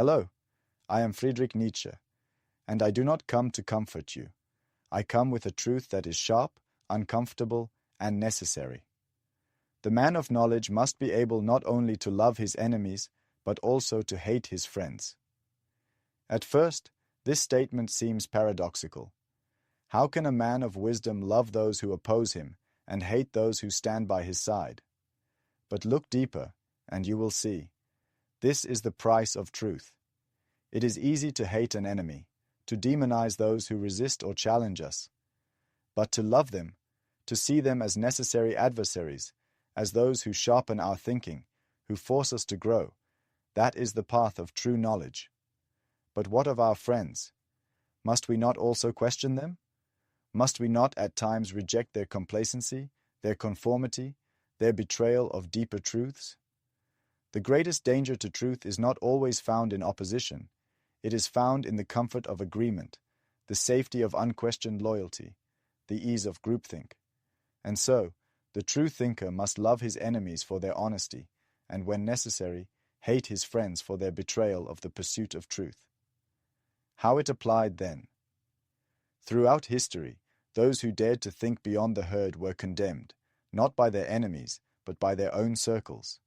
Hello, I am Friedrich Nietzsche, and I do not come to comfort you. I come with a truth that is sharp, uncomfortable, and necessary. The man of knowledge must be able not only to love his enemies, but also to hate his friends. At first, this statement seems paradoxical. How can a man of wisdom love those who oppose him and hate those who stand by his side? But look deeper, and you will see. This is the price of truth. It is easy to hate an enemy, to demonize those who resist or challenge us. But to love them, to see them as necessary adversaries, as those who sharpen our thinking, who force us to grow, that is the path of true knowledge. But what of our friends? Must we not also question them? Must we not at times reject their complacency, their conformity, their betrayal of deeper truths? The greatest danger to truth is not always found in opposition. It is found in the comfort of agreement, the safety of unquestioned loyalty, the ease of groupthink. And so, the true thinker must love his enemies for their honesty, and when necessary, hate his friends for their betrayal of the pursuit of truth. How it applied then? Throughout history, those who dared to think beyond the herd were condemned, not by their enemies, but by their own circles.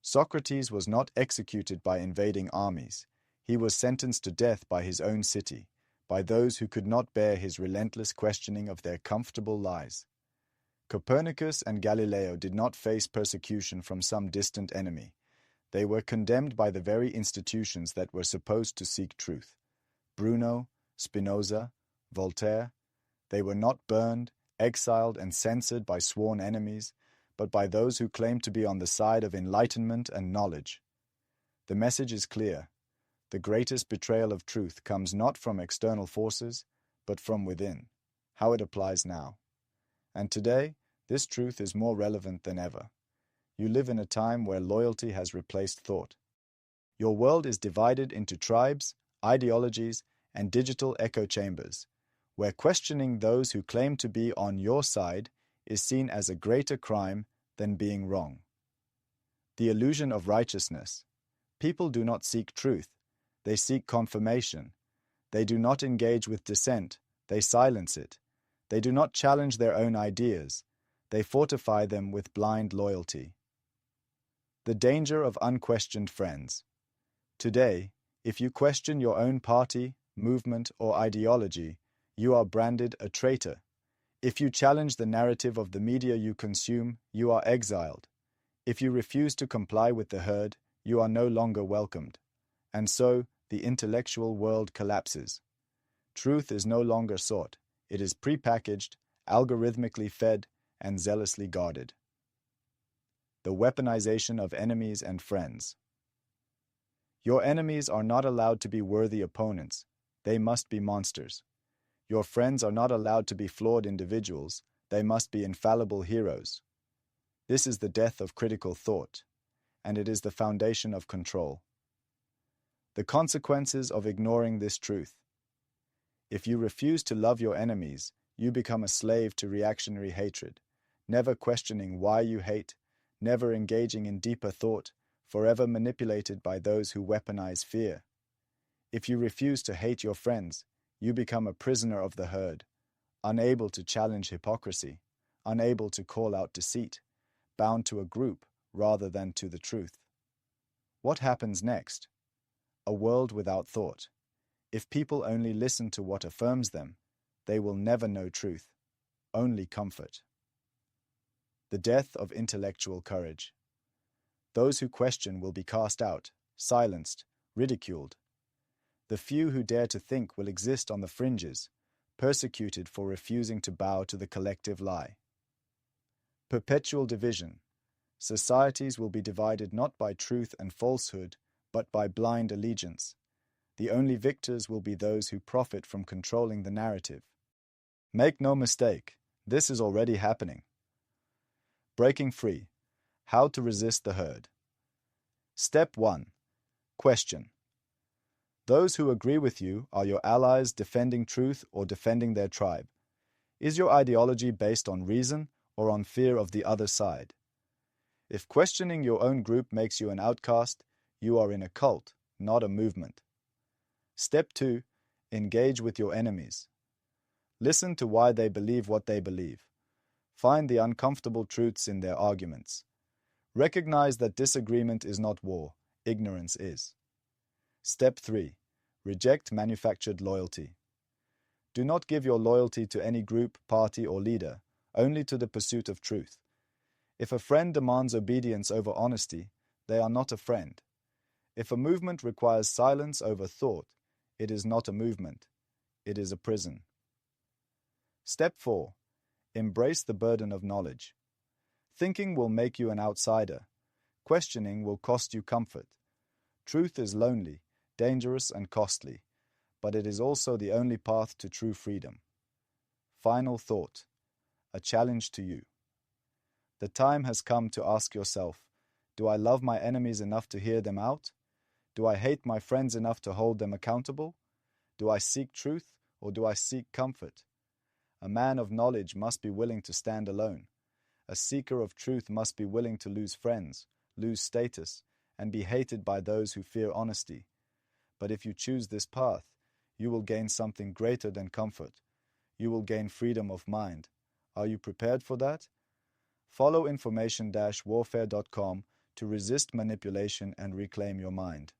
Socrates was not executed by invading armies. He was sentenced to death by his own city, by those who could not bear his relentless questioning of their comfortable lies. Copernicus and Galileo did not face persecution from some distant enemy. They were condemned by the very institutions that were supposed to seek truth. Bruno, Spinoza, Voltaire. They were not burned, exiled, and censored by sworn enemies, but by those who claimed to be on the side of enlightenment and knowledge. The message is clear. The greatest betrayal of truth comes not from external forces, but from within. How it applies now. And today, this truth is more relevant than ever. You live in a time where loyalty has replaced thought. Your world is divided into tribes, ideologies, and digital echo chambers, where questioning those who claim to be on your side is seen as a greater crime than being wrong. The illusion of righteousness. People do not seek truth, they seek confirmation. They do not engage with dissent, they silence it. They do not challenge their own ideas, they fortify them with blind loyalty. The danger of unquestioned friends. Today, if you question your own party, movement, or ideology, you are branded a traitor. If you challenge the narrative of the media you consume, you are exiled. If you refuse to comply with the herd, you are no longer welcomed. And so, the intellectual world collapses. Truth is no longer sought. It is prepackaged, algorithmically fed, and zealously guarded. The weaponization of enemies and friends. Your enemies are not allowed to be worthy opponents. They must be monsters. Your friends are not allowed to be flawed individuals. They must be infallible heroes. This is the death of critical thought, and it is the foundation of control. The consequences of ignoring this truth. If you refuse to love your enemies, you become a slave to reactionary hatred, never questioning why you hate, never engaging in deeper thought, forever manipulated by those who weaponize fear. If you refuse to hate your friends, you become a prisoner of the herd, unable to challenge hypocrisy, unable to call out deceit, bound to a group rather than to the truth. What happens next? A world without thought. If people only listen to what affirms them, they will never know truth, only comfort. The death of intellectual courage. Those who question will be cast out, silenced, ridiculed. The few who dare to think will exist on the fringes, persecuted for refusing to bow to the collective lie. Perpetual division. Societies will be divided not by truth and falsehood, but by blind allegiance. The only victors will be those who profit from controlling the narrative. Make no mistake, this is already happening. Breaking free. How to resist the herd. Step 1. Question. Those who agree with you are your allies defending truth or defending their tribe. Is your ideology based on reason or on fear of the other side? If questioning your own group makes you an outcast, you are in a cult, not a movement. Step 2. Engage with your enemies. Listen to why they believe what they believe. Find the uncomfortable truths in their arguments. Recognize that disagreement is not war, ignorance is. Step 3. Reject manufactured loyalty. Do not give your loyalty to any group, party, or leader, only to the pursuit of truth. If a friend demands obedience over honesty, they are not a friend. If a movement requires silence over thought, it is not a movement, it is a prison. Step 4. Embrace the burden of knowledge. Thinking will make you an outsider. Questioning will cost you comfort. Truth is lonely, dangerous, and costly, but it is also the only path to true freedom. Final thought. A challenge to you. The time has come to ask yourself, do I love my enemies enough to hear them out? Do I hate my friends enough to hold them accountable? Do I seek truth, or do I seek comfort? A man of knowledge must be willing to stand alone. A seeker of truth must be willing to lose friends, lose status, and be hated by those who fear honesty. But if you choose this path, you will gain something greater than comfort. You will gain freedom of mind. Are you prepared for that? Follow information-warfare.com to resist manipulation and reclaim your mind.